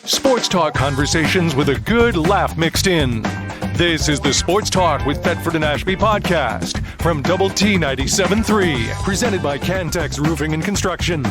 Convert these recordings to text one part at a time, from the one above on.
Sports talk conversations with a good laugh mixed in. This is the Sports Talk with Thetford and Ashby podcast from Double T 97.3, presented by Cantex Roofing and Construction.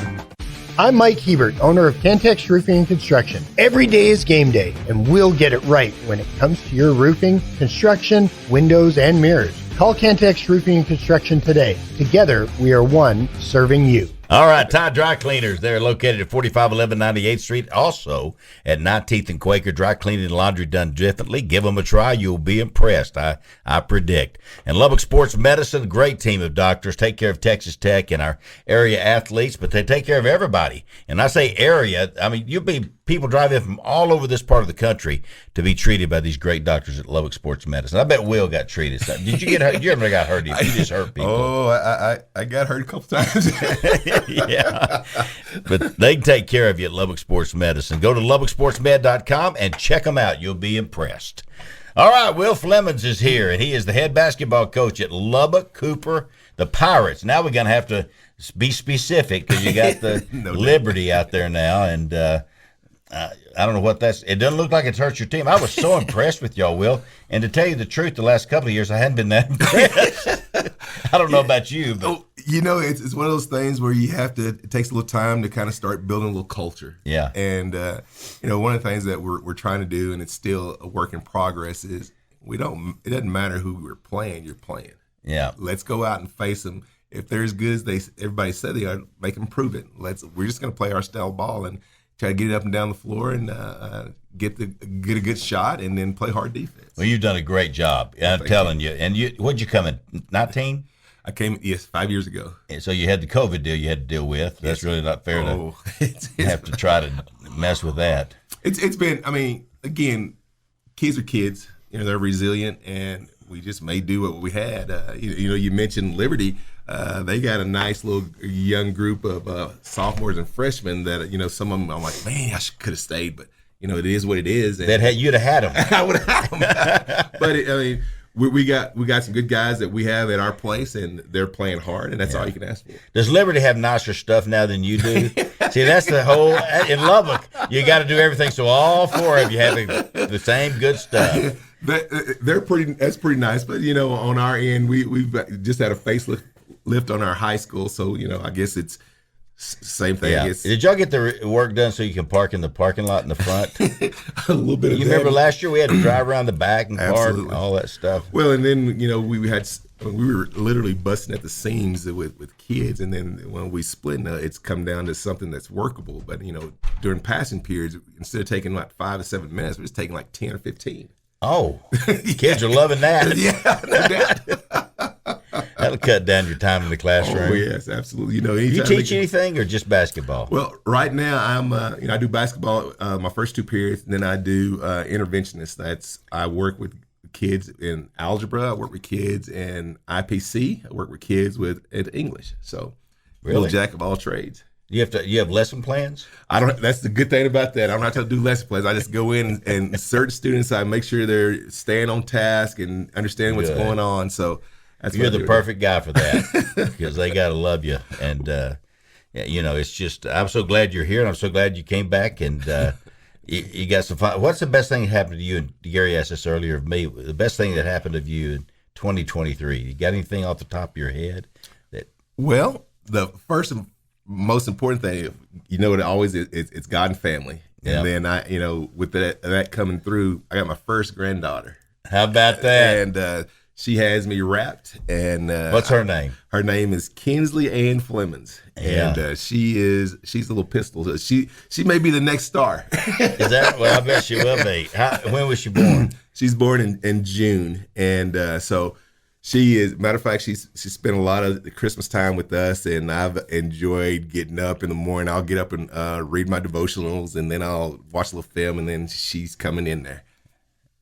I'm Mike Hebert, owner of Cantex Roofing and Construction. Every day is game day, and we'll get it right when it comes to your roofing, construction, windows, and mirrors. Call Cantex Roofing and Construction today. Together, we are one serving you. All right, Tide Dry Cleaners. They're located at 4511 98th Street, also at 19th and Quaker. Dry cleaning and laundry done differently. Give them a try. You'll be impressed, I predict. And Lubbock Sports Medicine, great team of doctors. Take care of Texas Tech and our area athletes, but they take care of everybody. And I say area, I mean, you'll be people drive in from all over this part of the country to be treated by these great doctors at Lubbock Sports Medicine. I bet Will got treated. Did you get hurt? You ever got hurt? You just hurt people. Oh, I got hurt a couple times. Yeah, but they can take care of you at Lubbock Sports Medicine. Go to LubbockSportsMed.com and check them out. You'll be impressed. All right, Will Flemons is here, and he is the head basketball coach at Lubbock Cooper, the Pirates. Now we're going to have to be specific because you got the Liberty out there now, and I don't know what that's – it doesn't look like it's hurt your team. I was so impressed with y'all, Will, and to tell you the truth, the last couple of years I hadn't been that impressed. I don't know about you, but – you know, it's one of those things where you have to. It takes a little time to kind of start building a little culture. Yeah. And you know, one of the things that we're trying to do, and it's still a work in progress, is it doesn't matter who we're playing. You're playing. Yeah. Let's go out and face them. If they're as good as everybody said they are, make them prove it. We're just going to play our style ball and try to get it up and down the floor and get a good shot and then play hard defense. Well, you've done a great job. I'm telling you. And what'd you come in 19? I came, 5 years ago. And so you had the COVID deal you had to deal with. That's really not fair to have to try to mess with that. It's been, I mean, again, kids are kids. You know, they're resilient, and we just may do what we had. You know, you mentioned Liberty. They got a nice little young group of sophomores and freshmen that, you know, some of them I'm like, man, I could have stayed, but, you know, it is what it is. And You'd have had them. I would have had them. But, I mean, we got some good guys that we have at our place, and they're playing hard, and that's all you can ask for. Does Liberty have nicer stuff now than you do? See, that's the whole in Lubbock. You got to do everything so all four of you have the same good stuff. That's pretty nice, but you know, on our end, we've just had a facelift on our high school, so you know, I guess it's same thing. Yeah. Did y'all get the work done so you can park in the parking lot in the front? A little bit of You that. remember last year we had to drive around the back and park Absolutely. and all that stuff. Well, and then, you know, we were literally busting at the seams with kids, and then when we split, it's come down to something that's workable. But, you know, during passing periods, instead of taking like 5 to 7 minutes, we're just taking like 10 or 15. Oh, kids are loving that. Yeah, no doubt. That'll cut down your time in the classroom. Oh, yes, absolutely. You know, You teach anything or just basketball? Well, right now I do basketball my first 2 periods, and then I do interventionist. I work with kids in algebra. I work with kids in IPC. I work with kids in English. So, Really? jack of all trades. You have lesson plans? I don't. That's the good thing about that. I don't have to do lesson plans. I just go in and certain students, I make sure they're staying on task and understanding what's going on. So that's You're the perfect guy for that because they got to love you. And, you know, it's just I'm so glad you're here, and I'm so glad you came back. And you got some fun. What's the best thing that happened to you? And Gary asked this earlier of me. The best thing that happened to you in 2023. You got anything off the top of your head? Well, the first and most important thing, you know what it always is, it's God and family. And then you know, with that coming through, I got my first granddaughter. How about that? And she has me wrapped. And what's her name? Her name is Kinsley Ann Flemons. Yeah. And she's a little pistol. She may be the next star. Is that? Well, I bet she will be. When was she born? She's born in June, and so she is. Matter of fact, she spent a lot of the Christmas time with us, and I've enjoyed getting up in the morning. I'll get up and read my devotionals, and then I'll watch a little film, and then she's coming in there,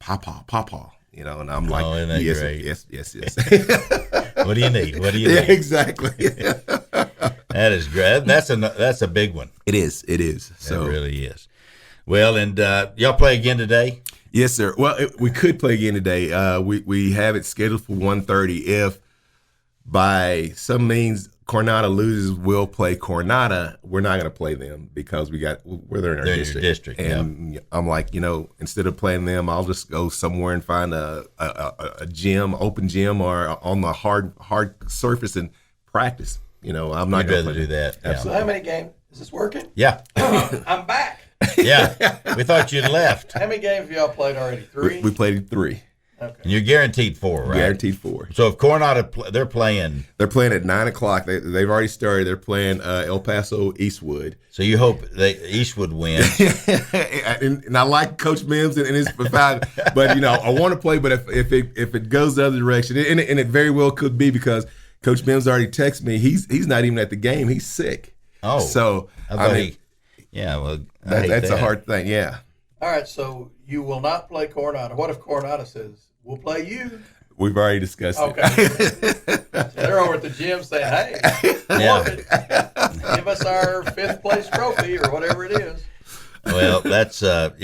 Papa, you know, and I'm like, isn't that yes, great? yes. What do you need? What do you Yeah, need? exactly. That is great. That's a big one. It is. So It really is. Well, and y'all play again today? Yes, sir. Well, we could play again today. We have it scheduled for 1:30. If by some means Coronado loses, we'll play Coronado. We're not going to play them because they're in our district. And I'm like, instead of playing them, I'll just go somewhere and find a gym, open gym, or on the hard surface and practice. I'm not going to do that. Yeah. So how many games is this working? Yeah, I'm back. Yeah, we thought you'd left. How many games have y'all played already? 3. We played 3. Okay. And you're guaranteed 4, right? Guaranteed 4. So if Coronado, they're playing at 9:00. They've already started. They're playing El Paso Eastwood. So you hope Eastwood wins. and I like Coach Mims and his provide, but I want to play. But if it goes the other direction, and it very well could be because Coach Mims already texted me. He's not even at the game. He's sick. Oh, so that's a hard thing. Yeah. All right. So you will not play Coronado. What if Coronado says we'll play you? We've already discussed it. Okay. So they're over at the gym saying, "Hey, give us our 5th place trophy or whatever it is." Well, that's tough,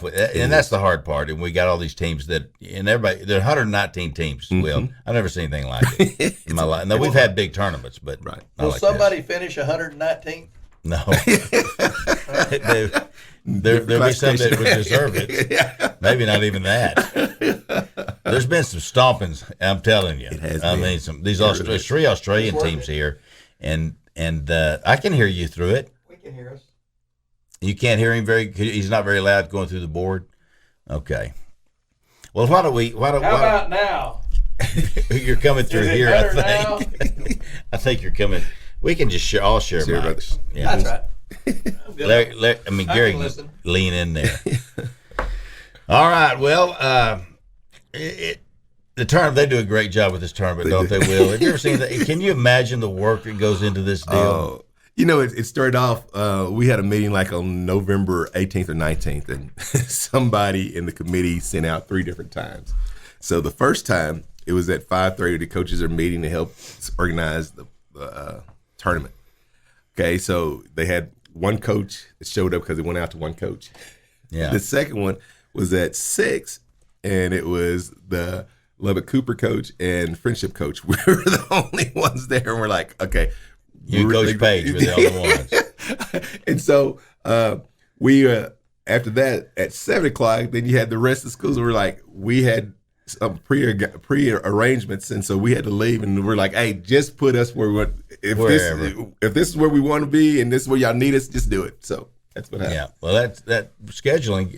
and that's the hard part. And we got all these teams there are 119 teams. Mm-hmm. Well, I've never seen anything like it in my life. No, we've had big tournaments, but right. Will somebody finish 119th? No. There'll be some that would deserve it. Yeah. Maybe not even that. There's been some stompings, I'm telling you. It has I mean, these 3 Australian teams here, and I can hear you through it. We can hear us. You can't hear him he's not very loud going through the board? Okay. Well, how about now? You're coming through Is it here, I better think. I think you're coming. We can just all share mics. Yeah. That's right. Gary, lean in there. All right. Well, the tournament, they do a great job with this tournament, don't they, Will? Have you ever seen that? Can you imagine the work that goes into this deal? It started off, we had a meeting like on November 18th or 19th, and somebody in the committee sent out 3 different times. So the first time, it was at 5:30. The coaches are meeting to help organize the tournament. Okay, so they had one coach that showed up because it went out to one coach. Yeah. The second one was at 6, and it was the Lubbock Cooper coach and Friendship coach. We were the only ones there, and we're like, okay. You and Coach Page were the only ones. And so we, after that, at 7 o'clock, then you had the rest of the schools. We had some pre-arrangements, and so we had to leave, and we're like, hey, just put us where we want. If this is where we want to be and this is where y'all need us, just do it. So that's what happened. Yeah, well, that scheduling,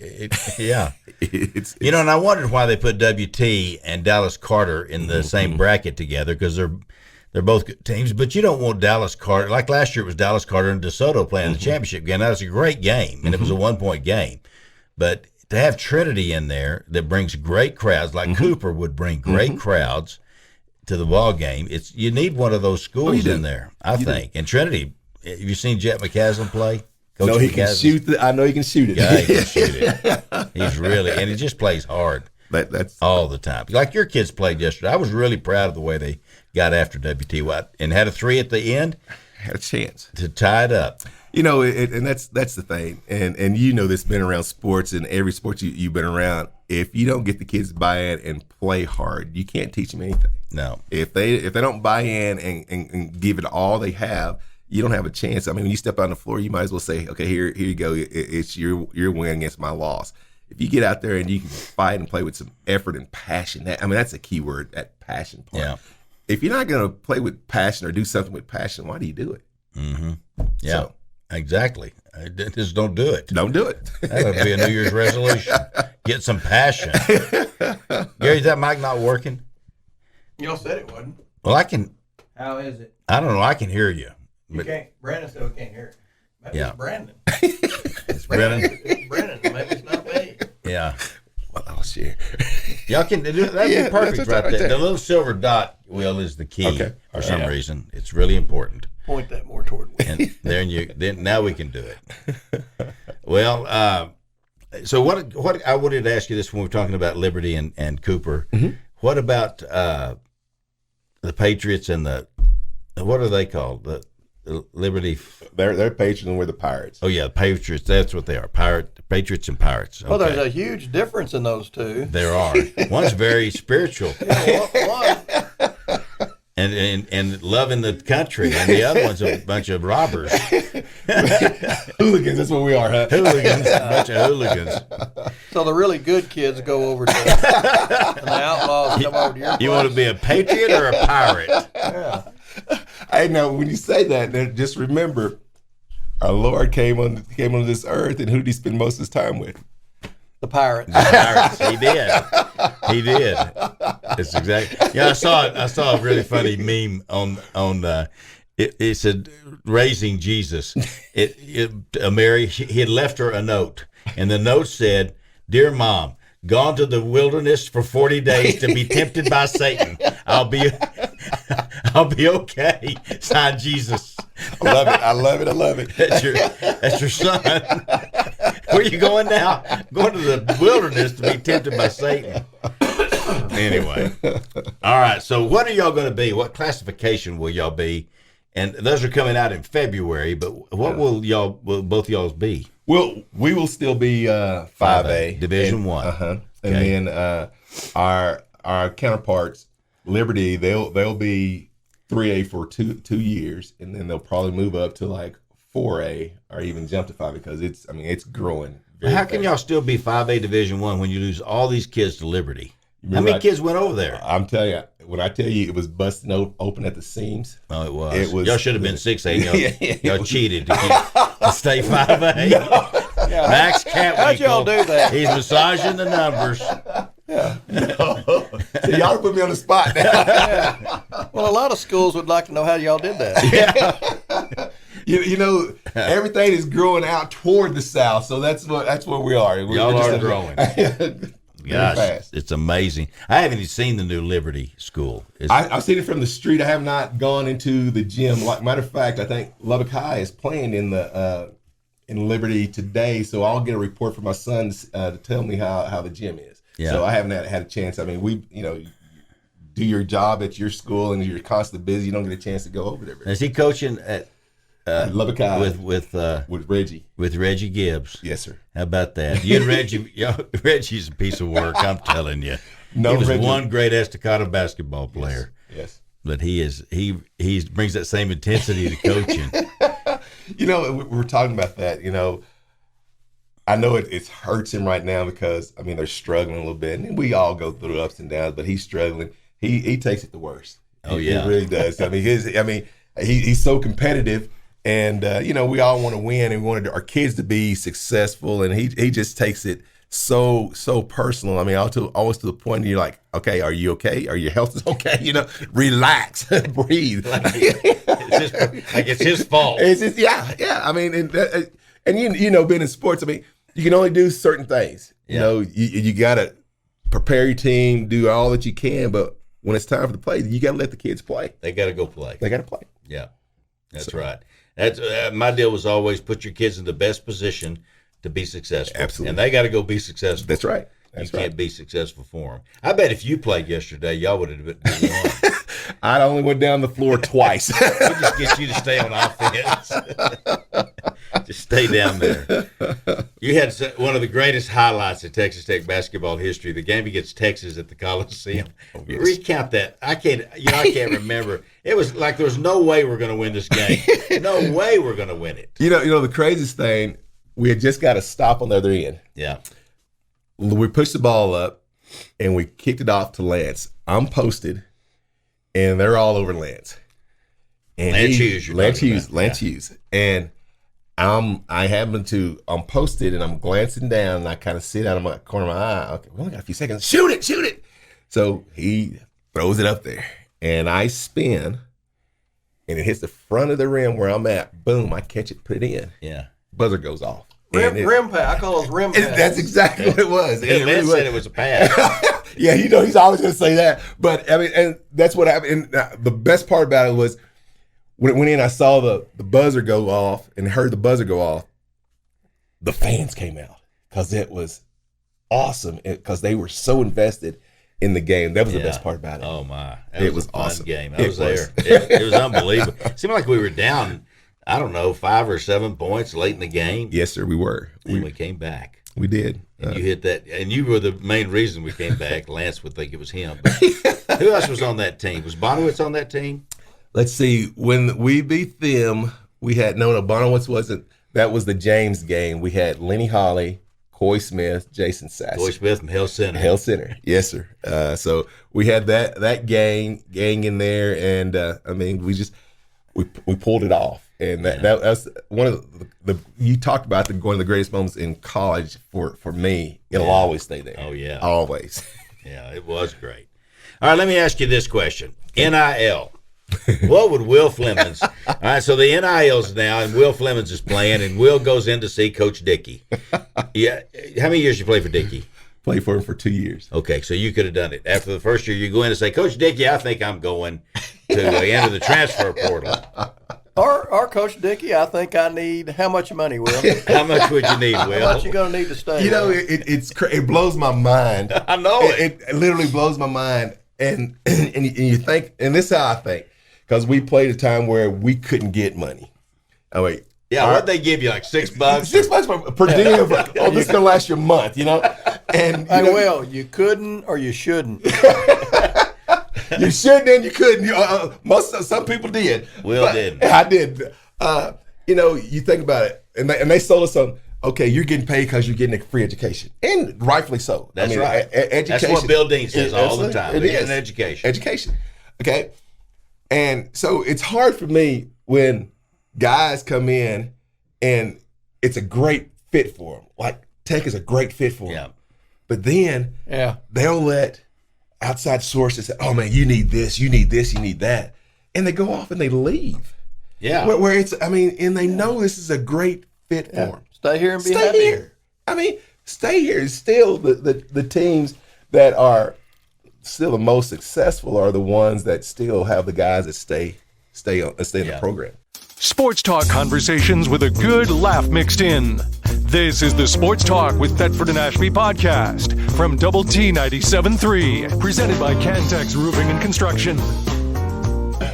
it's and I wondered why they put WT and Dallas Carter in the same bracket together, because they're both good teams, but you don't want Dallas Carter. Like last year, it was Dallas Carter and DeSoto playing the championship game. That was a great game, and it was a 1-point game. But to have Trinity in there that brings great crowds, like Cooper would bring great crowds to the ball game, you need one of those schools in there, I think. And Trinity, have you seen Jet McCaslin play? Coach no, he can shoot. I know he can shoot it. Yeah, he can shoot it. He's and he just plays hard. That's all the time. Like your kids played yesterday. I was really proud of the way they got after WT White and had a 3 at the end. Had a chance to tie it up. And that's the thing. And this been around sports, and every sport you've been around. If you don't get the kids to buy in and play hard, you can't teach them anything. No. If they don't buy in and give it all they have, you don't have a chance. I mean, when you step on the floor, you might as well say, okay, here you go. It's your win against my loss. If you get out there and you can fight and play with some effort and passion, that's a key word, that passion part. Yeah. If you're not going to play with passion or do something with passion, why do you do it? Mm-hmm. Yeah, so, exactly. Just don't do it. Don't do it. That would be a New Year's resolution. Get some passion. Gary, is that mic not working? Y'all said it wasn't. Well, I can. How is it? I don't know. I can hear you. You can't. Brandon still can't hear it. Maybe it's Brandon. It's Brandon. It's Brandon. Maybe it's not me. Yeah. Well, I'll share. Y'all can do that'd be perfect right there. The little silver dot, Will, is the key for some reason. It's really important. Point that more toward me. And then now we can do it. Well, so what I wanted to ask you this when we were talking about Liberty and Cooper. Mm-hmm. What about the Patriots and what are they called? The Liberty. They're Patriots and we're the Pirates. Oh yeah, the Patriots. That's what they are. Patriots and Pirates. Okay. Well, there's a huge difference in those two. There are. One's very spiritual. and loving the country, and the other one's a bunch of robbers. Hooligans, that's what we are, huh? Hooligans, a bunch of hooligans. So the really good kids go over to, and the outlaws come over to your You place. want to be a patriot or a pirate? Yeah. I know when you say that, then just remember, our Lord came on this earth, and who did he spend most of his time with? The pirates. Pirates. He did. It's exactly. Yeah, I saw a really funny meme on. It said raising Jesus. Mary, he had left her a note, and the note said, "Dear Mom, gone to the wilderness for 40 days to be tempted by Satan. I'll be okay." Signed, Jesus. I love it. That's your son. Where are you going now? Going to the wilderness to be tempted by Satan. Anyway. All right. So what are y'all going to be? What classification will y'all be? And those are coming out in February, but what will both y'all's be? Well, we will still be 5A. Division One. Uh-huh. Okay. And then our counterparts, Liberty, they'll be 3A for two years, and then they'll probably move up to like 4A or even jump to 5 because it's growing. How can y'all still be 5A Division One when you lose all these kids to Liberty? How Remember many kids went over there? I'm telling you, when I tell you it was busting open at the seams. Oh, it was. It was. Y'all should have been 6A. Y'all cheated to stay 5A. Yeah. Max can't. How'd y'all do that? He's massaging the numbers. So y'all put me on the spot now. Yeah. Well, a lot of schools would like to know how y'all did that. You know, everything is growing out toward the south, so that's where we are. Y'all are growing. Gosh, fast. it's amazing. I haven't even seen the new Liberty School. I've seen it from the street. I have not gone into the gym. Like matter of fact, I think Lubbock High is playing in Liberty today, so I'll get a report from my son to tell me how the gym is. Yeah. So I haven't had a chance. I mean, do your job at your school and you're constantly busy. You don't get a chance to go over there. Is he coaching at Lubbock High with Reggie? With Reggie Gibbs. Yes, sir. How about that? You and Reggie, Reggie's a piece of work. I'm telling you. No, he was Reggie. one great Estacado basketball player. Yes. But he brings that same intensity to coaching. We're talking about that. I know it hurts him right now because they're struggling a little bit, and we all go through ups and downs. But he's struggling. He takes it the worst. Oh He yeah, really does. He's so competitive, and we all want to win, and we want our kids to be successful, and he just takes it so personal. Always to the point you're like, okay, are you okay? Are your health is okay? Relax, breathe. It's his fault. It's just, yeah. And being in sports, you can only do certain things. You gotta prepare your team, do all that you can, but when it's time for the play, you gotta let the kids play. They got to go play. They gotta play. Yeah, that's right. That's my deal was always put your kids in the best position to be successful. Absolutely. And they got to go be successful. That's right. You can't be successful for them. I bet if you played yesterday, y'all would have been won. I only went down the floor twice. We just get you to stay on offense. Just stay down there. You had one of the greatest highlights of Texas Tech basketball history, the game against Texas at the Coliseum. Oh, yes. Recount that. I can't remember. It was like there was no way we're going to win this game. No way we're going to win it. The craziest thing, we had just got a stop on the other end. Yeah. We pushed the ball up, and we kicked it off to Lance. I'm posted, and they're all over Lance. And Lance Hughes. And I'm posted, and I'm glancing down, and I kind of sit out of my corner of my eye. Okay, we only got a few seconds. Shoot it. So he throws it up there, and I spin, and it hits the front of the rim where I'm at. Boom, I catch it, put it in. Yeah. Buzzer goes off. Rim pass. I call those rim passes. That's exactly what it was. Lance said it was a pass. Yeah, he's always going to say that. But, and that's what happened. And the best part about it was when it went in, I saw the buzzer go off and heard the buzzer go off. The fans came out because it was awesome because they were so invested in the game. That was the best part about it. Oh, my. It was a fun awesome. game. I was there. It was unbelievable. It seemed like we were down, I don't know, 5 or 7 points late in the game. Yes, sir, we were. And we came back. We did. And you hit that, and you were the main reason we came back. Lance would think it was him. But who else was on that team? Was Bonowitz on that team? Let's see. When we beat them, we had no. Bonowitz wasn't. That was the James game. We had Lenny Holly, Coy Smith, Jason Sass. Coy Smith from Hell Center. Hell Center, yes, sir. So we had that gang in there, and I mean, we pulled it off, and that's one of the you talked about one of the greatest moments in college for me. It'll always stay there. Oh yeah, always. Yeah, it was great. All right, let me ask you this question: NIL. What would Will Flemons? All right, so the NIL's now, and Will Flemons is playing, and Will goes in to see Coach Dickey. Yeah, how many years you play for Dickey? Played for him for 2 years. Okay, so you could have done it. After the first year, you go in and say, Coach Dickey, I think I'm going to enter the transfer portal. Or Coach Dickey, I think I need how much money, Will? How much would you need, Will? How much you gonna need to stay? You know, it blows my mind. I know it literally blows my mind, and you think, and this is how I think. Because we played a time where we couldn't get money. Oh wait, yeah. What'd they give you? Like $6? $6 per diem. This is gonna last you a month, you know. And Will, you couldn't or you shouldn't. You shouldn't and you couldn't. Some people did. Will didn't. I did. You know, you think about it, and they sold us on. Okay, you're getting paid because you're getting a free education, and rightfully so. That's right. Education. That's what Bill Dean says all the time. It is an education. Education. Okay. And so it's hard for me when guys come in and it's a great fit for them. Like Tech is a great fit for them. Yeah. But then they'll let outside sources say, oh, man, you need this, you need this, you need that. And they go off and they leave. Yeah. Where it's, I mean, and they know this is a great fit for them. Stay here and be happy here. I mean, stay here. Still, the teams that are still the most successful are the ones that still have the guys that stay in the program. Sports talk conversations with a good laugh mixed in. This is the Sports Talk with Thetford and Ashby podcast from Double T 97.3, presented by Cantex Roofing and Construction.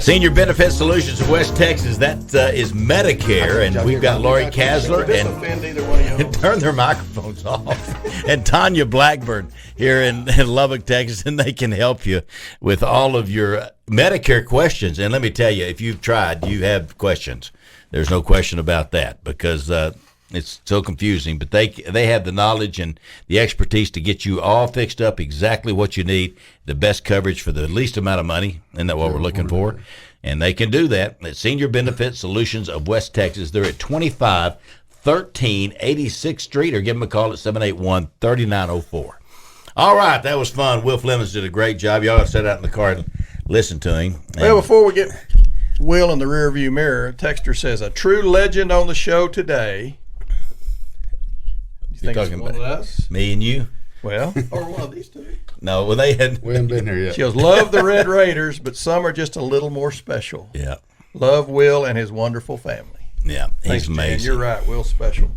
Senior Benefit Solutions of West Texas, that is Medicare, and we've got Lori Kasler and turn their microphones off, and Tanya Blackburn here in Lubbock, Texas, and they can help you with all of your Medicare questions. And let me tell you, if you've tried, you have questions. There's no question about that because it's so confusing, but they have the knowledge and the expertise to get you all fixed up exactly what you need, the best coverage for the least amount of money. Isn't that what we're looking for? And they can do that at Senior Benefit Solutions of West Texas. They're at 2513 86th Street, or give them a call at 781-3904. All right, that was fun. Will Flemons did a great job. Y'all sat out in the car and listen to him. Well, before we get Will in the rearview mirror, a texter says, a true legend on the show today. You think it's one of us? Me and you? Well, or one of these two? No, well, we haven't been here yet. She goes, love the Red Raiders, but some are just a little more special. Yeah. Love Will and his wonderful family. Yeah, Thanks, he's amazing. Jan. You're right, Will's special.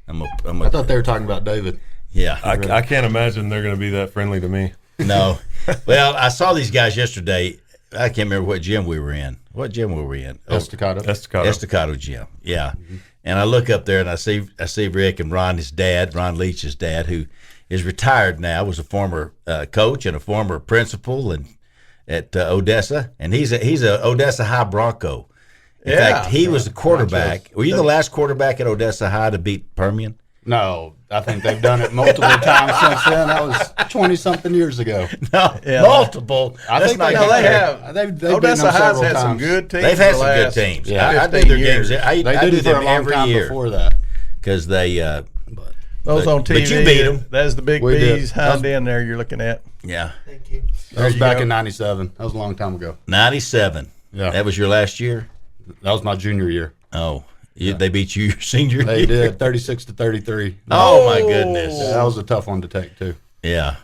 I thought they were talking about David. Yeah. I can't imagine they're going to be that friendly to me. No. Well, I saw these guys yesterday. I can't remember what gym we were in. What gym were we in? Estacado gym. Yeah. Mm-hmm. And I look up there and I see Rick and Ron Leach's dad, who is retired now, was a former coach and a former principal and at Odessa, and he's a Odessa High Bronco. In fact, he was the quarterback. Were you the last quarterback at Odessa High to beat Permian? No, I think they've done it multiple times since then. That was 20-something years ago. No, multiple. I think they have. Odessa High's had some good teams. They've had some good teams. Yeah, I do their games. I do them every year before that because they. Those on TV. But you beat them. That's the big B's Honda in there you're looking at. Yeah. Thank you. That was back in '97. That was a long time ago. 97. Yeah. That was your last year? That was my junior year. Oh. They beat you your senior year? They did, 36-33. Oh, my goodness. Yeah, that was a tough one to take, too. Yeah.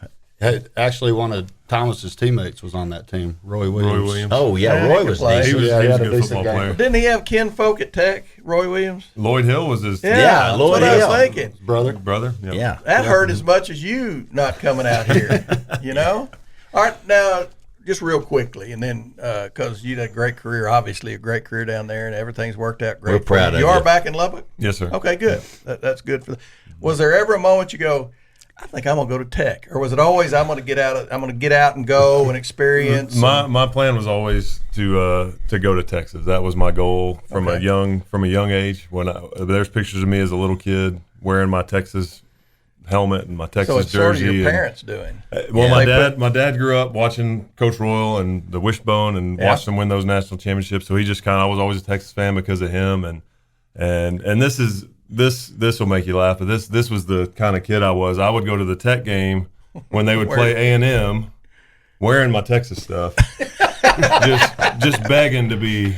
Actually, one of Thomas's teammates was on that team, Roy Williams. Oh, yeah, Roy was decent. He was a good football player. Didn't he have kin folk at Tech, Roy Williams? Lloyd Hill was his Yeah, Lloyd that's Hill. what I was thinking. brother. Yep. Yeah. That hurt as much as you not coming out here, you know? All right, now, just real quickly, and then because you had a great career, obviously a great career down there, and everything's worked out great. We're proud of you. You are back in Lubbock? Yes, sir. Okay, good. That's good for. Was there ever a moment you go, I think I'm gonna go to Tech, or was it always I'm gonna get out and go and experience? My plan was always to go to Texas. That was my goal from a young age. There's pictures of me as a little kid wearing my Texas helmet and my Texas so it's jersey. sort of your parents doing. Well, my dad grew up watching Coach Royal and the Wishbone and watched him win those national championships. So he just I was always a Texas fan because of him. And this will make you laugh, but this was the kind of kid I was. I would go to the Tech game when they would play A&M wearing my Texas stuff, just begging to be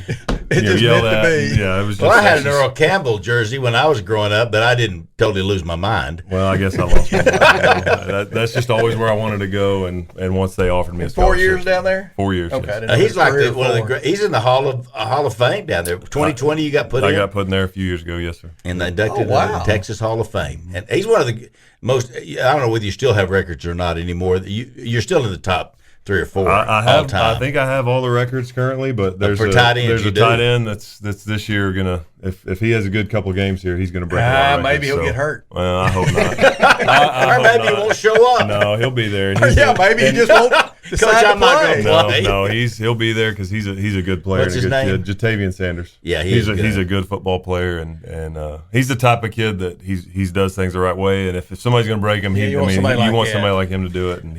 yelled at. Yeah, it was. Well, I had an Earl Campbell jersey when I was growing up, but I didn't totally lose my mind. Well, I guess I lost my mind. That's just always where I wanted to go, and once they offered me a 4 years down there. 4 years. Okay, Yes. He's like one of the great. He's in the Hall of Fame down there. 2020, you got put in. I got put in there a few years ago. Yes, sir. And they inducted into the Texas Hall of Fame. And he's one of the most. I don't know whether you still have records or not anymore. You're still in the top 3 or 4 I have. all time. I think I have all the records currently, but there's for a tight ends, there's you a do. tight end that's this year gonna if he has a good couple of games here, he's gonna break a lot of Maybe records, he'll get hurt. Well, I hope not. I or hope maybe not. he won't show up. No, he'll be there. And Maybe he just won't decide I'm to not play. gonna play. No, he'll be there because he's a good player What's and a his good kid. Jatavian Sanders. Yeah, he's good. a good football player and he's the type of kid that he does things the right way. And if somebody's gonna break him, you want somebody like him to do it. And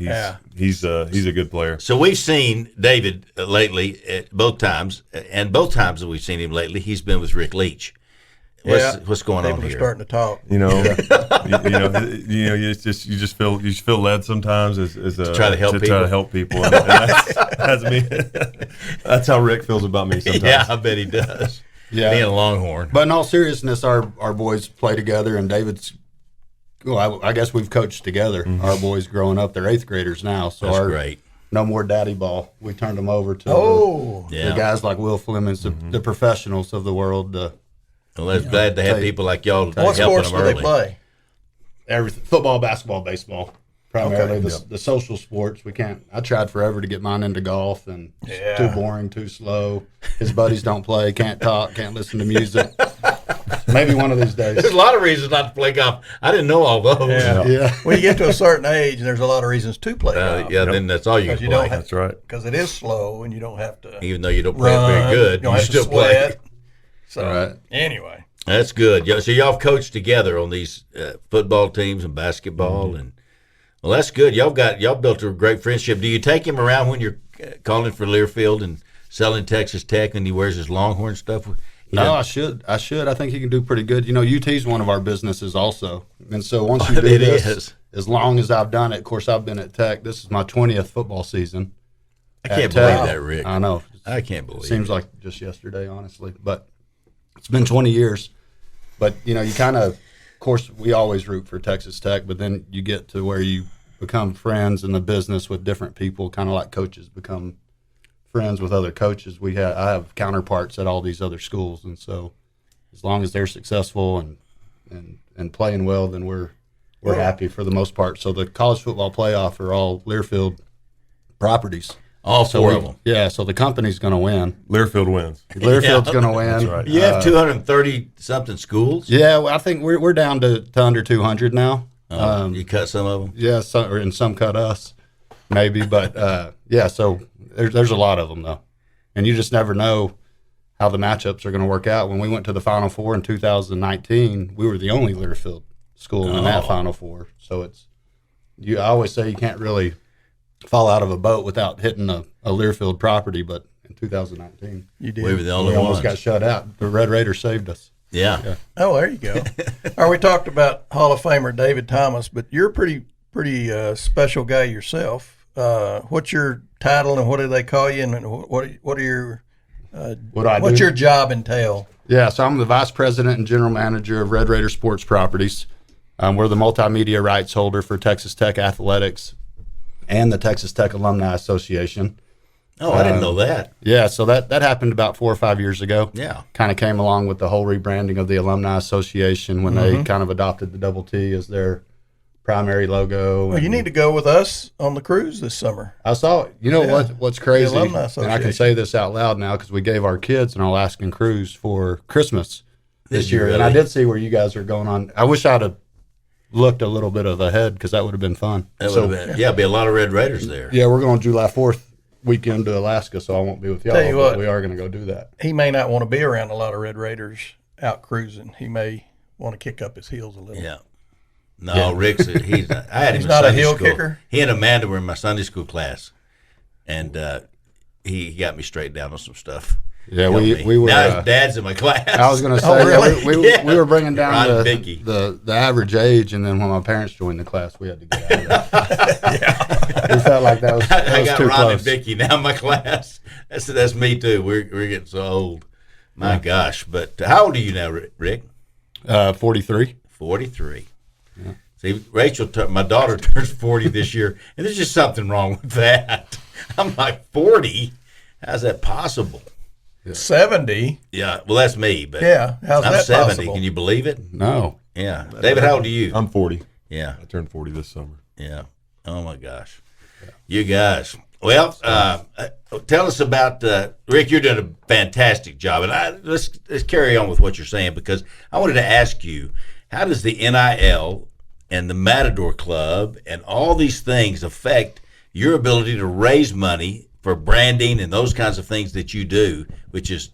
he's a good player. So we've seen David lately at both times, and both times that we've seen him lately, he's been with Rick Leach. What's going on People here? are starting to talk. You just feel led sometimes as to try to help people. And that's me. That's how Rick feels about me sometimes. Yeah, I bet he does. Yeah. Being a Longhorn. But in all seriousness, our boys play together, and David's. Well, I guess we've coached together. Mm-hmm. Our boys growing up, they're 8th graders now. So That's great. No more daddy ball. We turned them over to the guys like Will Flemons, the professionals of the world. Well, that's glad to have people like y'all What helping sports them do early. they play? Everything: football, basketball, baseball. Primarily the social sports. I tried forever to get mine into golf, and it's too boring, too slow. His buddies don't play, can't talk, can't listen to music. Maybe one of these days. There's a lot of reasons not to play golf. I didn't know all those. Yeah. When you get to a certain age, there's a lot of reasons to play golf. Then that's all you can Because you play. don't have, That's right. because it is slow, and you don't have to Even though you don't play run. it very good, You don't you have still to sweat. play. So anyway, That's good. So y'all have coached together on these football teams and basketball, and well, that's good. Y'all built a great friendship. Do you take him around when you're calling for Learfield and selling Texas Tech, and he wears his Longhorn stuff? No, I should. I think he can do pretty good. UT's one of our businesses also. And so once you do It this, is. as long as I've done it, of course, I've been at Tech. This is my 20th football season. I can't at believe Tech. that, Rick. I know. I can't believe Seems like just yesterday, honestly. But it's been 20 years. But, you kind of course, we always root for Texas Tech, but then you get to where you become friends in the business with different people, kind of like coaches become friends with other coaches. I have counterparts at all these other schools, and so as long as they're successful and playing well, then we're happy for the most part. So the college football playoff are all Learfield properties. All four of them. Yeah, so the company's going to win. Learfield wins. Learfield's going to win. That's right. You have 230 something schools. Yeah, well, I think we're down to under 200 now. You cut some of them. Yeah, and some cut us, maybe. But yeah, so there's a lot of them though, and you just never know how the matchups are going to work out. When we went to the Final Four in 2019, we were the only Learfield school in that Final Four. So I always say you can't really fall out of a boat without hitting a Learfield property, but in 2019, you did. We were the only we almost ones. got shut out. The Red Raiders saved us. Yeah. Oh, there you go. All right, we talked about Hall of Famer David Thomas, but you're a pretty special guy yourself. What's your title and what do they call you, and what are your what's your job entail? Yeah, so I'm the vice president and general manager of Red Raider Sports Properties. We're the multimedia rights holder for Texas Tech Athletics and the Texas Tech Alumni Association. Oh, I didn't know that. Yeah, so that happened about 4 or 5 years ago. Yeah. Kind of came along with the whole rebranding of the Alumni Association when they kind of adopted the Double T as their primary logo. Well, you need to go with us on the cruise this summer. I saw, what's crazy, The Alumni and I Association. can say this out loud now because we gave our kids an Alaskan cruise for Christmas this year. And I did see where you guys are going on. I wish I'd have looked a little bit ahead because that would have been fun. That would have been, be a lot of Red Raiders there. Yeah, we're going July 4th weekend to Alaska, so I won't be with y'all. Tell you what, but we are going to go do that. He may not want to be around a lot of Red Raiders out cruising. He may want to kick up his heels a little. Yeah. No, Rick's I had him He's in not a Sunday heel school. kicker? He and Amanda were in my Sunday school class, and he got me straight down on some stuff. Yeah, Helped me. we were. Now his dad's in my class. I was going to say, Oh, really? we were bringing down Ron the, and Vicky. the average age, and then when my parents joined the class, we had to get out of that. We felt like that was, I was got too Ron close. and Vicky now in my class. That's me too. We're getting so old. My gosh! But how old are you now, Rick? 43. 43. Yeah. See, Rachel, my daughter turns 40 this year, and there's just something wrong with that. I'm like 40. How's that possible? 70. Yeah, well, that's me, but Yeah, how's I'm that 70. possible? Can you believe it? No. Yeah, David, how old are you? I'm 40. Yeah, I turned 40 this summer. yeah. Oh my gosh, you guys. Well, tell us about Rick. You're doing a fantastic job, and let's carry on with what you're saying because I wanted to ask you, how does the NIL and the Matador Club and all these things affect your ability to raise money for branding and those kinds of things that you do, which is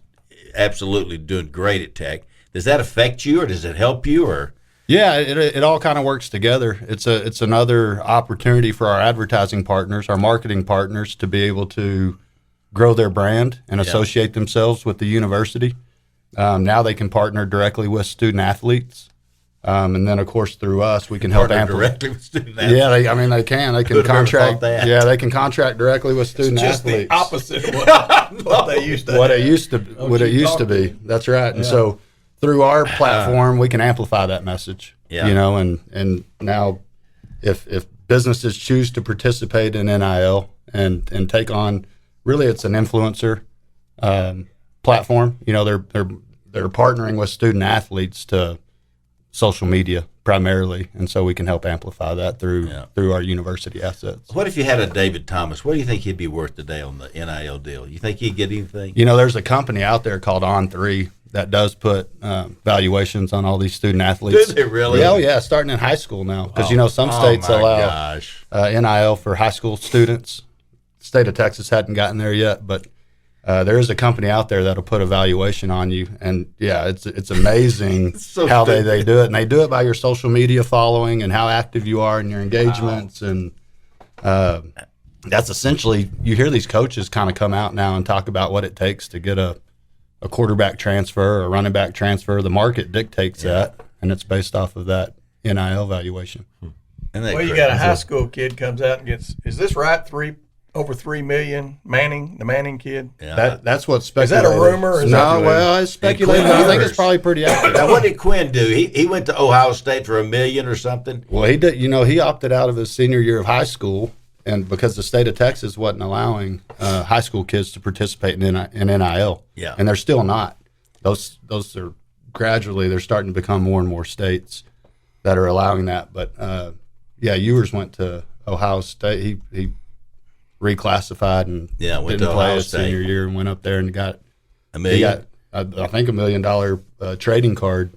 absolutely doing great at Tech? Does that affect you, or does it help you, or? Yeah, it all kind of works together. It's another opportunity for our advertising partners, our marketing partners, to be able to grow their brand and associate themselves with the university. Now they can partner directly with student athletes, and then of course through us we can help Partner amplify. directly with student athletes? Yeah, they can. They can Who'd have ever contract. thought that? Yeah, they can contract directly with student Just athletes. the opposite of what they used to What have. it used to be. That's right. And so through our platform, we can amplify that message. Yeah. And now if businesses choose to participate in NIL and take on, really it's an influencer platform. They're partnering with student athletes to social media primarily, and so we can help amplify that through our university assets. What if you had a David Thomas? What do you think he'd be worth today on the NIL deal? You think he'd get anything? There's a company out there called On3 that does put valuations on all these student athletes. Do they really? Yeah, yeah, starting in high school now. Because, some states allow NIL for high school students. The state of Texas hadn't gotten there yet, but there is a company out there that'll put a valuation on you. And, it's amazing so how stupid. they do it. And they do it by your social media following and how active you are in your engagements. And that's essentially, you hear these coaches kind of come out now and talk about what it takes to get a quarterback transfer or a running back transfer. The market dictates that, and it's based off of that NIL valuation. Well, you got a high school kid comes out and gets, is this right? Over $3 million, the Manning kid. Yeah. That's what's Is speculated. that a rumor? Or is that Well, it's speculated. Quinn I think Ewers. it's probably pretty accurate. Now, what did Quinn do? He went to Ohio State for $1 million or something. Well, he did. He opted out of his senior year of high school, and because the state of Texas wasn't allowing high school kids to participate in NIL. Yeah. And they're still not. Those are gradually, they're starting to become more and more states that are allowing that. But Ewers went to Ohio State. He reclassified and went didn't to play Ohio his State. senior year and went up there and got $1 million. I think $1 million trading card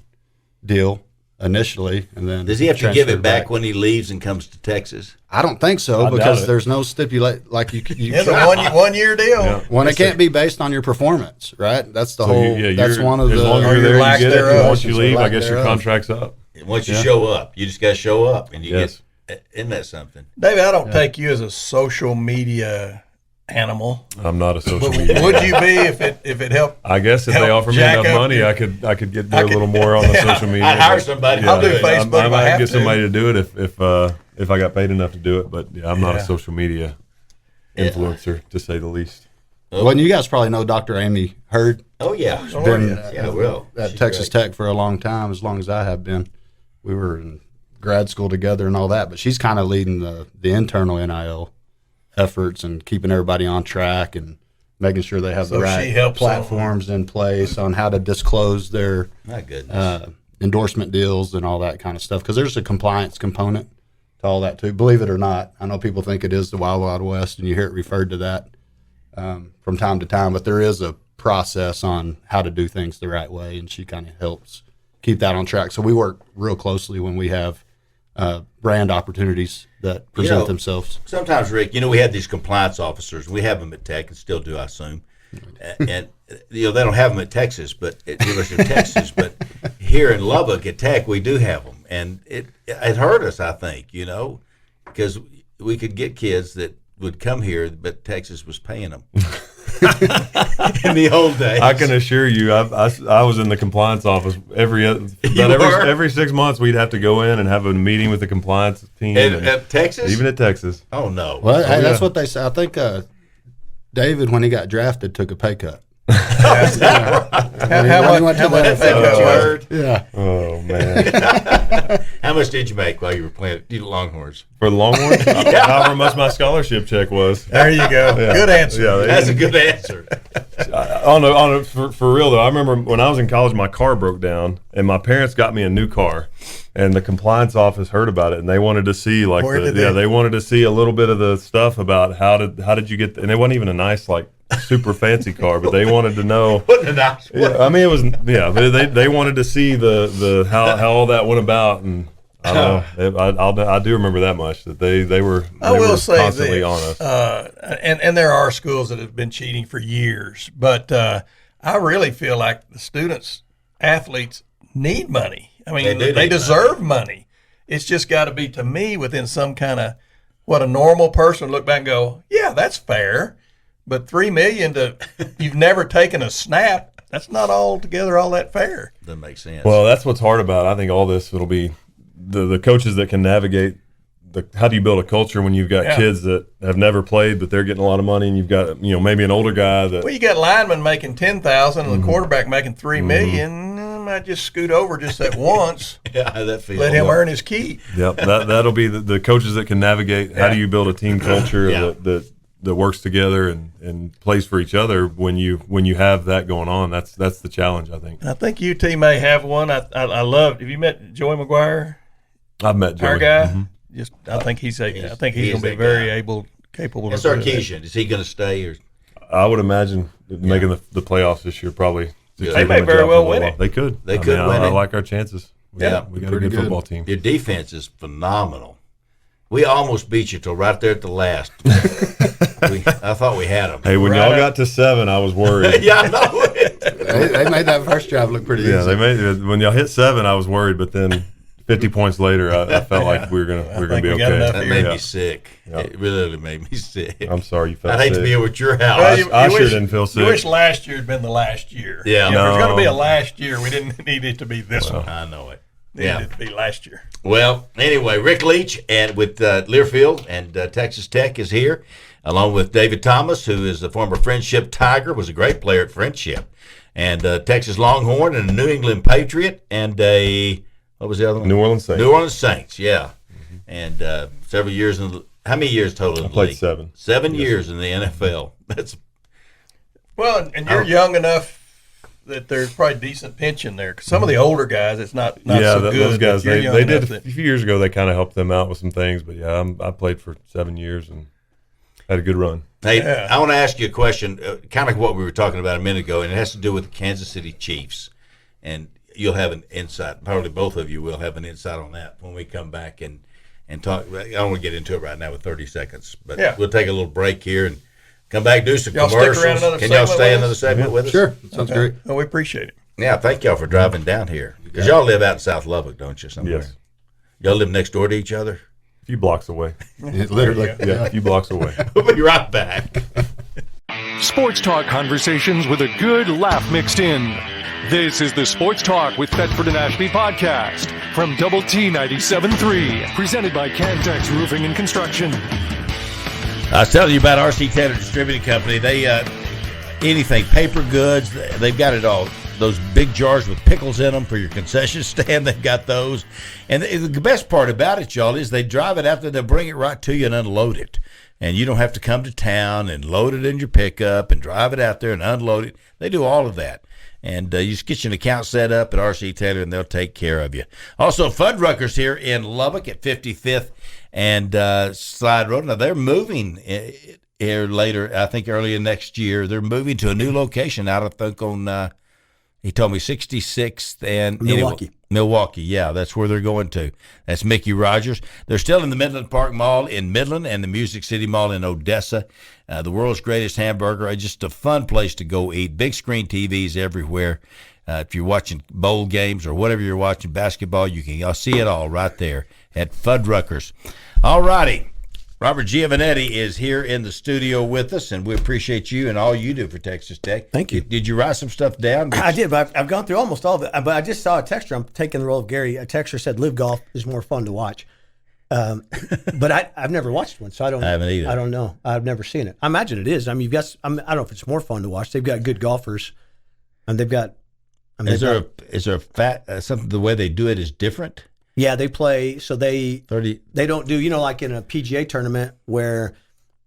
deal initially, and then Does he have to give it transferred back when he leaves and comes to Texas? I don't think so, I doubt because it. there's no stipulate like you. It's a one-year deal. Yeah. When it can't be based on your performance, right? That's the So whole. That's one of as the. long as or you're your there, lack you get it. thereof. And once you Or leave, I lack guess your thereof. contract's up. Once you show up, you just got to show up, and you Yes. get. Isn't that something? David, I don't take you as a social media animal. I'm not a social But media. would guy. you be if it helped? I guess if help they offer me jack enough up money, your- I could get there a little more on the social media. I'd hire but- somebody. I'll do to it. Facebook I if I might have get to. somebody to do it if I got paid enough to do it. But I'm not a social media influencer, to say the least. Well, and you guys probably know Dr. Amy Hurd. Oh yeah, Been yeah, well, at she's Texas great. Tech for a long time, as long as I have been. We were in grad school together and all that, but she's kind of leading the internal NIL efforts and keeping everybody on track and making sure they have So the she right helps platforms in place on how to disclose their My goodness. endorsement deals and all that kind of stuff, because there's a compliance component all that too. Believe it or not, I know people think it is the Wild Wild West, and you hear it referred to that from time to time, but there is a process on how to do things the right way, and she kind of helps keep that on track. So we work real closely when we have brand opportunities that present themselves. Sometimes, Rick, we have these compliance officers. We have them at Tech and still do, I assume. And they don't have them at Texas, but at University of Texas. But here in Lubbock at Tech, we do have them, and it hurt us, I think, because we could get kids that would come here, but Texas was paying them. In the old days, I can assure you, I was in the compliance office every 6 months. We'd have to go in and have a meeting with the compliance team at Texas, even at Texas. Oh no! Well, that's what they say. I think David, when he got drafted, took a pay cut. How much pay cut? Yeah. Oh man! How much did you make while you were playing at Longhorns? For the Longhorns, however much my scholarship check was. There you go. Yeah. Good answer. Yeah, That's a good answer. For real though, I remember when I was in college, my car broke down, and my parents got me a new car, and the compliance office heard about it, and they wanted to see they wanted to see a little bit of the stuff about how did you get, and it wasn't even a nice super fancy car, but they wanted to know. What a nice one. Yeah, I mean it was but they wanted to see the how all that went about, and I don't know. I do remember that much that they were constantly on us. And there are schools that have been cheating for years, but I really feel like the students, athletes need money. I mean, they deserve money. It's just got to be, to me, within some kind of what a normal person would look back and go, yeah, that's fair. But $3 million you've never taken a snap, that's not altogether all that fair. Doesn't make sense. Well, that's what's hard about it. I think all this, it'll be the coaches that can navigate how do you build a culture when you've got kids that have never played, but they're getting a lot of money, and you've got maybe an older guy that. Well, you got linemen making $10,000 and the quarterback making $3 million. Might just scoot over just that once. Yeah, that feels. Let him earn his keep. Yep, that'll be the coaches that can navigate. How do you build a team culture that works together and plays for each other when you have that going on? That's the challenge, I think. I think UT may have one. I love. Have you met Joey McGuire? I've met Joey. Our guy. Mm-hmm. I think he's going to be very capable. And Sarkisian, is he going to stay? Or? I would imagine making the playoffs this year probably. They may very well win it. They could. They could win it. I like our chances. We got a good football team. Your defense is phenomenal. We almost beat you till right there at the last. I thought we had them. Hey, when y'all got to 7, I was worried. Yeah, I know it. They made that first drive look pretty easy. Yeah, they made when y'all hit 7, I was worried, but then 50 points later, I felt like we were gonna be okay. That made me sick. Yeah. It really made me sick. I'm sorry you felt sick. I'd hate to be over at your house. Well, I sure didn't feel sick. You wish last year had been the last year. Yeah. If there's going to be a last year, we didn't need it to be this one. I know it. Needed it to be last year. Well, anyway, Rick Leach and with Learfield and Texas Tech is here, along with David Thomas, who is the former Friendship Tiger, was a great player at Friendship, and Texas Longhorn and a New England Patriot, and what was the other one? New Orleans Saints. New Orleans Saints, yeah. Mm-hmm. And several years how many years total in the played league? 7. 7 years in the NFL. That's well, and you're young enough that there's probably decent pension there. 'Cause some of the older guys, it's not so good. Those guys, they did a few years ago. They kind of helped them out with some things, but I played for 7 years and had a good run. Hey, I want to ask you a question, kind of what we were talking about a minute ago, and it has to do with the Kansas City Chiefs. And you'll have an insight. Probably both of you will have an insight on that when we come back and talk. I don't want to get into it right now with 30 seconds, but we'll take a little break here and come back, do some commercials. Can y'all stay another segment with us? Sure. Sounds great. Well, we appreciate it. Yeah, thank y'all for driving down here. Because y'all live out in South Lubbock, don't you, somewhere? Yes. Y'all live next door to each other? A few blocks away. Literally. Yeah, a few blocks away. We'll be right back. Sports talk conversations with a good laugh mixed in. This is the Sports Talk with Thetford and Ashby podcast from Double T 97.3, presented by Cantex Roofing and Construction. I was telling you about RC Taylor Distributing Company. They anything paper goods, they've got it all. Those big jars with pickles in them for your concession stand, they've got those. And the best part about it, y'all, is they drive it out there, they'll bring it right to you and unload it. And you don't have to come to town and load it in your pickup and drive it out there and unload it. They do all of that. And you just get your account set up at RC Taylor, and they'll take care of you. Also, Fuddruckers here in Lubbock at 55th and Slide Road. Now they're moving here later. I think early next year they're moving to a new location out. I think on he told me 66th and Milwaukee. Milwaukee, yeah, that's where they're going to. That's Mickey Rogers. They're still in the Midland Park Mall in Midland and the Music City Mall in Odessa. The world's greatest hamburger. Just a fun place to go eat. Big screen TVs everywhere. If you're watching bowl games or whatever you're watching, basketball, I'll see it all right there at Fuddruckers. All righty. Robert Giovannetti is here in the studio with us, and we appreciate you and all you do for Texas Tech. Thank you. Did you write some stuff down? I did, but I've gone through almost all of it. But I just saw a texture. I'm taking the role of Gary. A texture said live golf is more fun to watch. But I've never watched one, so I haven't either. I don't know. I've never seen it. I imagine it is. I mean, I don't know if it's more fun to watch. They've got good golfers, and they've got. Is there something the way they do it is different? Yeah, they play. So they 30. They don't do like in a PGA tournament where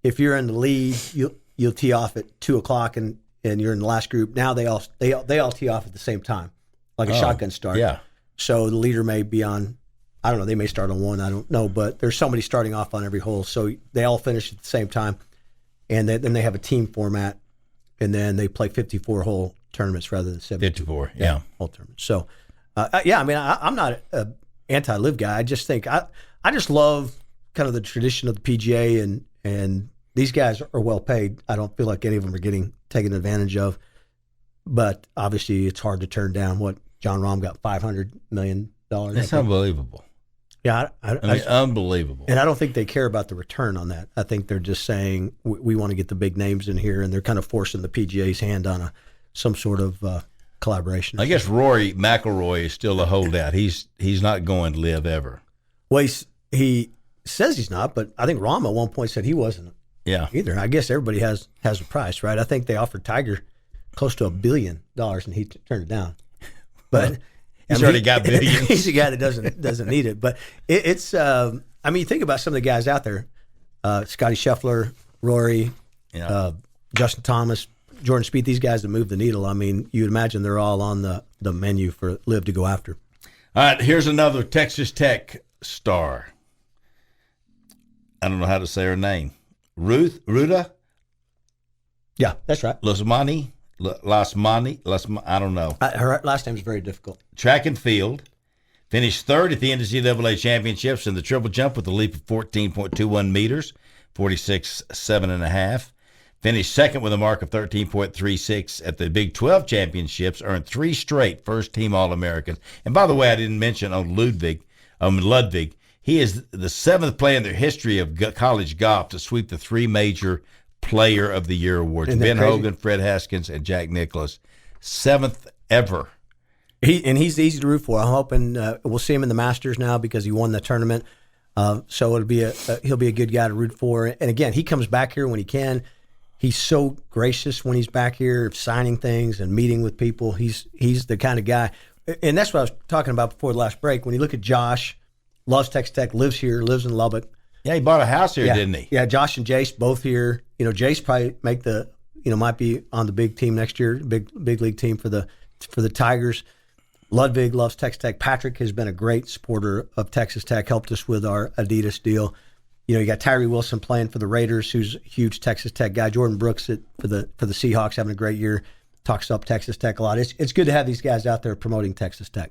if you're in the lead, you'll tee off at 2:00 and you're in the last group. Now they all tee off at the same time, like a shotgun start. Yeah. So the leader may be on. I don't know. They may start on one. I don't know, but there's somebody starting off on every hole, so they all finish at the same time, and then they have a team format, and then they play 54-hole tournaments rather than 72. 54. Yeah. Hole tournaments. So, yeah. I mean, I'm not a anti-live guy. I just think I just love kind of the tradition of the PGA, and these guys are well paid. I don't feel like any of them are getting taken advantage of, but obviously it's hard to turn down. What John Rahm got $500 million. That's unbelievable. Yeah, I mean, unbelievable. And I don't think they care about the return on that. I think they're just saying we want to get the big names in here, and they're kind of forcing the PGA's hand on some sort of collaboration. I guess Rory McIlroy is still a holdout. He's not going to live ever. Well, he says he's not, but I think Rahm at one point said he wasn't. Yeah. Either. I guess everybody has a price, right? I think they offered Tiger close to $1 billion, and he turned it down. But he's already got billions. He's a guy that doesn't need it. But it's. I mean, you think about some of the guys out there: Scotty Scheffler, Rory, Justin Thomas, Jordan Spieth. These guys that move the needle. I mean, you'd imagine they're all on the menu for Live to go after. All right, here's another Texas Tech star. I don't know how to say her name. Ruta? Yeah, that's right. Lasmani, I don't know. Her last name is very difficult. Track and field. Finished third at the NCAA championships in the triple jump with a leap of 14.21 meters, 46.7.5. Finished second with a mark of 13.36 at the Big 12 championships, earned 3 straight first-team All-Americans. And by the way, I didn't mention on Ludwig, he is the 7th player in the history of college golf to sweep the 3 major Player of the Year awards. Ben Hogan, Fred Haskins, and Jack Nicklaus. 7th ever. He's easy to root for. I'm hoping we'll see him in the Masters now because he won the tournament. So it'll be he'll be a good guy to root for. And again, he comes back here when he can. He's so gracious when he's back here, signing things and meeting with people. He's the kind of guy, and that's what I was talking about before the last break. When you look at Josh, loves Texas Tech, lives here, lives in Lubbock. Yeah, he bought a house here, didn't he? Yeah, Josh and Jace both here. Jace probably might be on the big team next year, big league team for the Tigers. Ludwig loves Texas Tech. Patrick has been a great supporter of Texas Tech, helped us with our Adidas deal. You got Tyree Wilson playing for the Raiders, who's a huge Texas Tech guy. Jordan Brooks for the Seahawks having a great year, talks up Texas Tech a lot. It's good to have these guys out there promoting Texas Tech.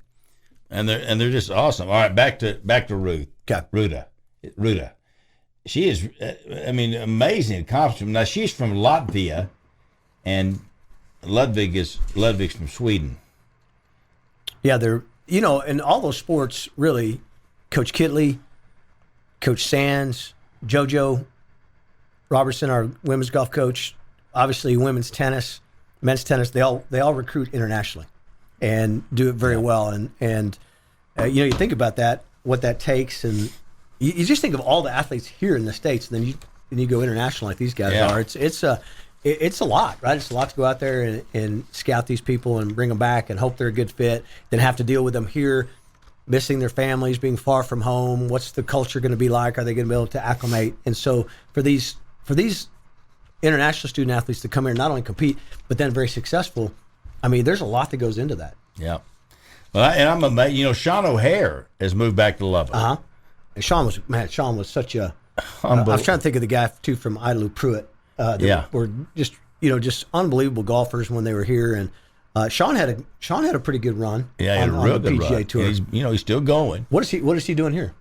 And they're just awesome. All right, back to Ruth. Okay. Ruta. She is, amazing accomplishment. Now she's from Latvia, and Ludwig's from Sweden. Yeah, they're in all those sports really. Coach Kitley, Coach Sands, JoJo Robertson, our women's golf coach, obviously women's tennis, men's tennis. They all recruit internationally, and do it very well. And you think about that, what that takes, and you just think of all the athletes here in the States, and then you go international like these guys are. It's a lot, right? It's a lot to go out there and scout these people and bring them back and hope they're a good fit, then have to deal with them here, missing their families, being far from home. What's the culture going to be like? Are they going to be able to acclimate? And so for these international student athletes to come here and not only compete, but then very successful, there's a lot that goes into that. Yeah. Well, and I'm amazed. Sean O'Hare has moved back to Lubbock. Uh-huh. And Sean was such a. I was trying to think of the guy too from Idlew Pruitt. That were just unbelievable golfers when they were here, and Sean had a pretty good run. Yeah, on real the good PGA run. Tour. He's still going. What is he doing here?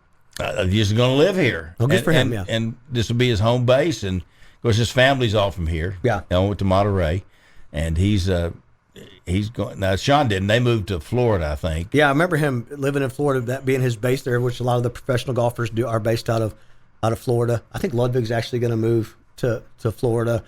He's going to live here. Oh, good for him. Yeah, and this will be his home base, and of course his family's all from here. Yeah, I went to Monterey, and he's going now. Sean didn't. They moved to Florida, I think. Yeah, I remember him living in Florida, that being his base there, which a lot of the professional golfers are based out of Florida. I think Ludwig's actually going to move to Florida,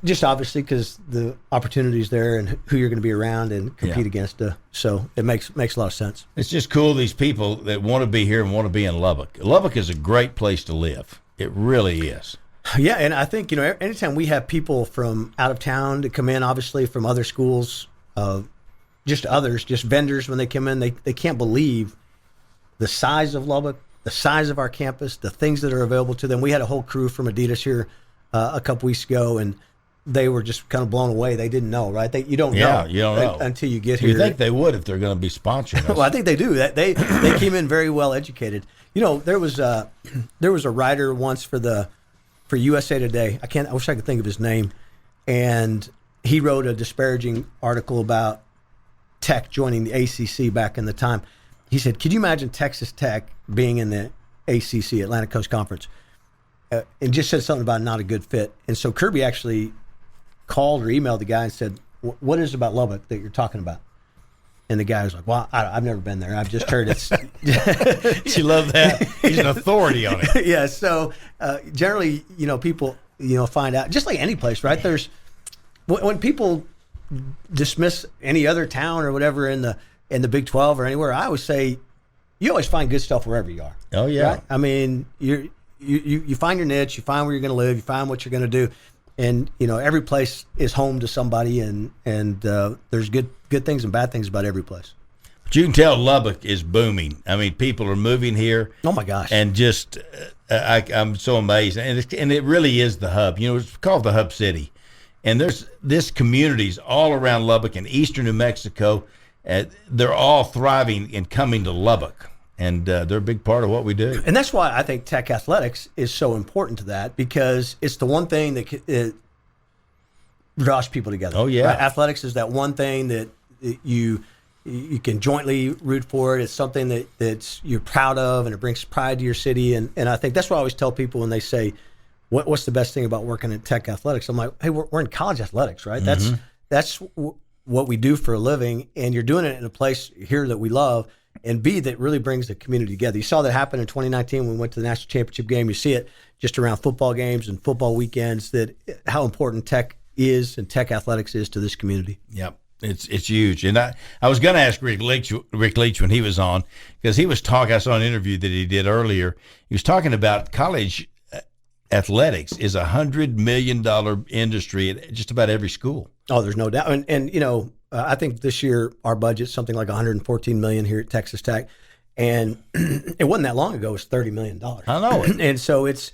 just obviously because the opportunities there and who you're going to be around and compete against. So it makes a lot of sense. It's just cool, these people that want to be here and want to be in Lubbock. Lubbock is a great place to live. It really is. Yeah, and I think anytime we have people from out of town to come in, obviously from other schools, just vendors when they come in, they can't believe the size of Lubbock, the size of our campus, the things that are available to them. We had a whole crew from Adidas here a couple weeks ago, and they were just kind of blown away. They didn't know, right? You don't know until you get here. You think they would if they're going to be sponsoring us. Well, I think they do. They came in very well educated. There was a writer once for USA Today. I wish I could think of his name, and he wrote a disparaging article about Tech joining the ACC back in the time. He said, "Could you imagine Texas Tech being in the ACC, Atlantic Coast Conference?" And just said something about not a good fit. And so Kirby actually called or emailed the guy and said, "What is it about Lubbock that you're talking about?" And the guy was like, "Well, I've never been there. I've just heard it's." You love that. He's an authority on it. Yeah. So generally, people, find out, just like any place, right? There's when people dismiss any other town or whatever in the Big 12 or anywhere, I always say you always find good stuff wherever you are. Oh yeah. Right? I mean, you find your niche, you find where you're going to live, you find what you're going to do, and every place is home to somebody, and there's good things and bad things about every place. But you can tell Lubbock is booming. I mean, people are moving here. Oh my gosh! And just I'm so amazed, and it really is the hub. It's called the Hub City, and there's this communities all around Lubbock and eastern New Mexico. They're all thriving and coming to Lubbock. And they're a big part of what we do. And that's why I think Tech Athletics is so important to that, because it's the one thing that draws people together. Oh, yeah. Right? Athletics is that one thing that you can jointly root for. It's something that's you're proud of, and it brings pride to your city. And I think that's what I always tell people when they say, what's the best thing about working at Tech Athletics? I'm like, hey, we're in college athletics, right? Mm-hmm. That's what we do for a living, and you're doing it in a place here that we love. And B, that really brings the community together. You saw that happen in 2019 when we went to the national championship game. You see it just around football games and football weekends, that how important Tech is and Tech Athletics is to this community. Yep, it's huge. And I was going to ask Rick Leach when he was on, because he was talking. I saw an interview that he did earlier. He was talking about college athletics is $100 million industry at just about every school. Oh, there's no doubt. And I think this year our budget's something like $114 million here at Texas Tech, and it wasn't that long ago. It was $30 million. I know it. And so it's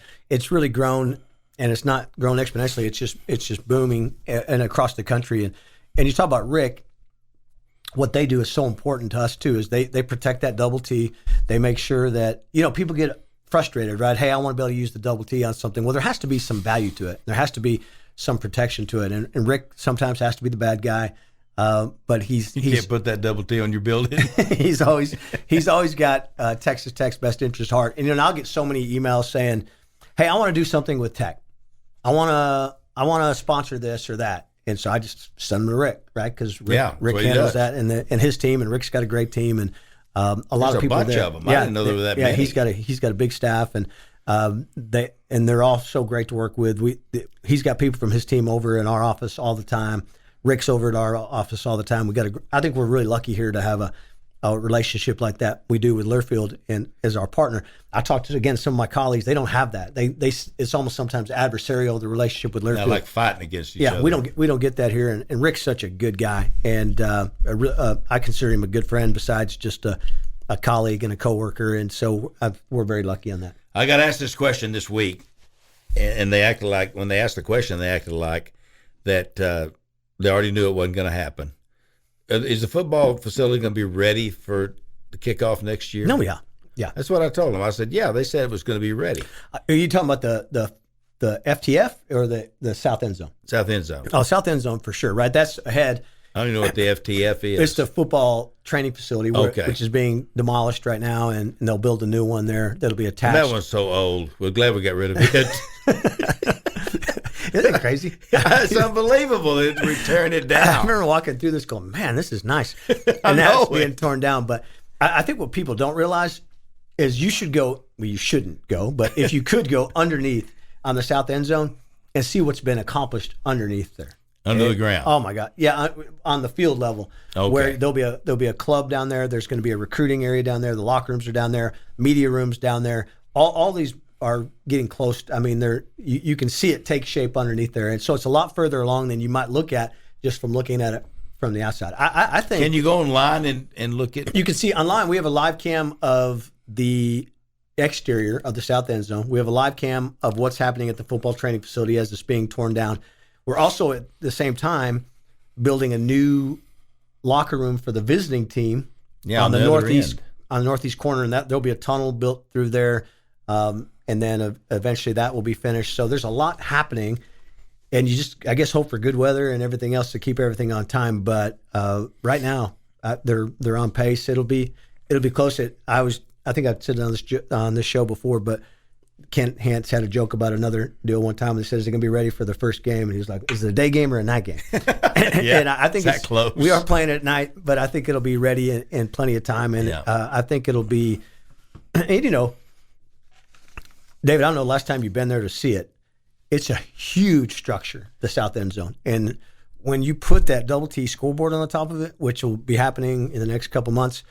really grown, and it's not grown exponentially. It's just booming and across the country. And you talk about Rick. What they do is so important to us too. Is they protect that double T. They make sure that people get frustrated, right? Hey, I want to be able to use the double T on something. Well, there has to be some value to it. There has to be some protection to it. And Rick sometimes has to be the bad guy. But he's can't put that double T on your building. he's always got Texas Tech's best interest at heart. And I'll get so many emails saying, "Hey, I want to do something with Tech. I want to sponsor this or that." And so I just send them to Rick, right? Because Rick handles that, and his team. And Rick's got a great team, and a lot of people. There's a bunch of them. I didn't know there were that many. Yeah, he's got a big staff, and they're all so great to work with. He's got people from his team over in our office all the time. Rick's over at our office all the time. I think we're really lucky here to have a relationship like that we do with Learfield and as our partner. I talked to some of my colleagues. They don't have that. It's almost sometimes adversarial, the relationship with Learfield. Yeah, like fighting against each other. Yeah, we don't get that here. And Rick's such a good guy, and I consider him a good friend besides just a colleague and a coworker. And so we're very lucky on that. I got asked this question this week, and they acted like, when they asked the question, they acted like that. They already knew it wasn't going to happen. Is the football facility going to be ready for the kickoff next year? No, yeah. Yeah. That's what I told them. I said, yeah, they said it was going to be ready. Are you talking about the FTF or the south end zone? South end zone. Oh, south end zone for sure, right? That's ahead. I don't even know what the FTF is. It's the football training facility, which is being demolished right now, and they'll build a new one there that'll be attached. That one's so old. We're glad we got rid of it. Isn't it crazy? It's unbelievable that they turned it down. I remember walking through this going, man, this is nice. And now it's being torn down. But I think what people don't realize is you should go, well, you shouldn't go, but if you could go underneath on the south end zone and see what's been accomplished underneath there. Under the ground. Oh my God! Yeah, on the field level, where there'll be a club down there. There's going to be a recruiting area down there. The locker rooms are down there. Media rooms down there. All these are getting close. I mean, you can see it take shape underneath there, and so it's a lot further along than you might look at just from looking at it from the outside. I think. Can you go online and look at? You can see online. We have a live cam of the exterior of the south end zone. We have a live cam of what's happening at the football training facility as it's being torn down. We're also at the same time building a new locker room for the visiting team on the northeast corner, and there'll be a tunnel built through there, and then eventually that will be finished. So there's a lot happening, and you just, I guess, hope for good weather and everything else to keep everything on time. But right now they're on pace. It'll be close. I think I've said it on this show before, but Kent Hance had a joke about another deal one time. He says they're going to be ready for the first game, and he's like, "Is it a day game or a night game?" Yeah, and I think it's that close. We are playing at night, but I think it'll be ready in plenty of time, and I think it'll be. And David, I don't know the last time you've been there to see it. It's a huge structure, the south end zone, and when you put that double T scoreboard on the top of it, which will be happening in the next couple months,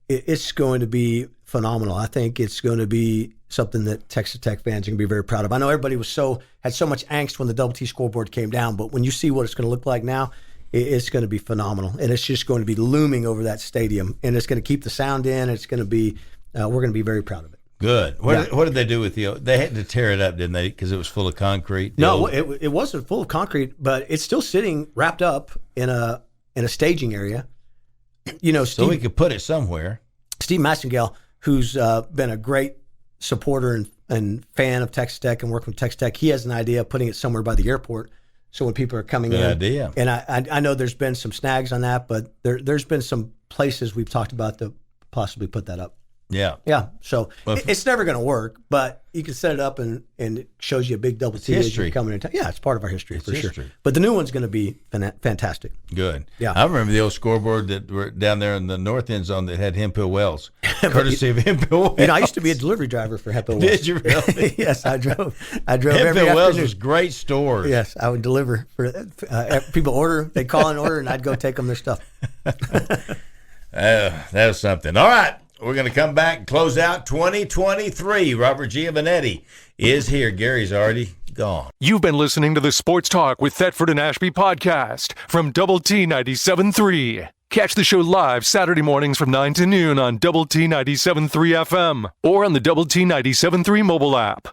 it's going to be phenomenal. I think it's going to be something that Texas Tech fans are going to be very proud of. I know everybody had so much angst when the double T scoreboard came down, but when you see what it's going to look like now, it's going to be phenomenal, and it's just going to be looming over that stadium, and it's going to keep the sound in. It's going to be we're going to be very proud of it. Good. What did they do with they had to tear it up, didn't they? Because it was full of concrete. No, it wasn't full of concrete, but it's still sitting wrapped up in a staging area. So we could put it somewhere. Steve Massengale, who's been a great supporter and fan of Texas Tech and working with Texas Tech, he has an idea of putting it somewhere by the airport. So when people are coming in, idea. And I know there's been some snags on that, but there's been some places we've talked about to possibly put that up. Yeah. Yeah. So it's never going to work, but you can set it up and it shows you a big double T as you're coming in town. Yeah, it's part of our history for sure. But the new one's going to be fantastic. Good. Yeah. I remember the old scoreboard that were down there in the north end zone that had Hemphill Wells, courtesy of Hemphill Wells. I used to be a delivery driver for Hemphill Wells. Did you really? Yes, I drove Hemphill every Wells afternoon. was great stores. Yes, I would deliver for people they'd call an order, and I'd go take them their stuff. That was something. All right. We're going to come back and close out 2023. Robert Giovannetti is here. Gary's already gone. You've been listening to the Sports Talk with Thetford and Ashby podcast from Double T 97.3. Catch the show live Saturday mornings from 9 to noon on Double T 97.3 FM or on the Double T 97.3 mobile app.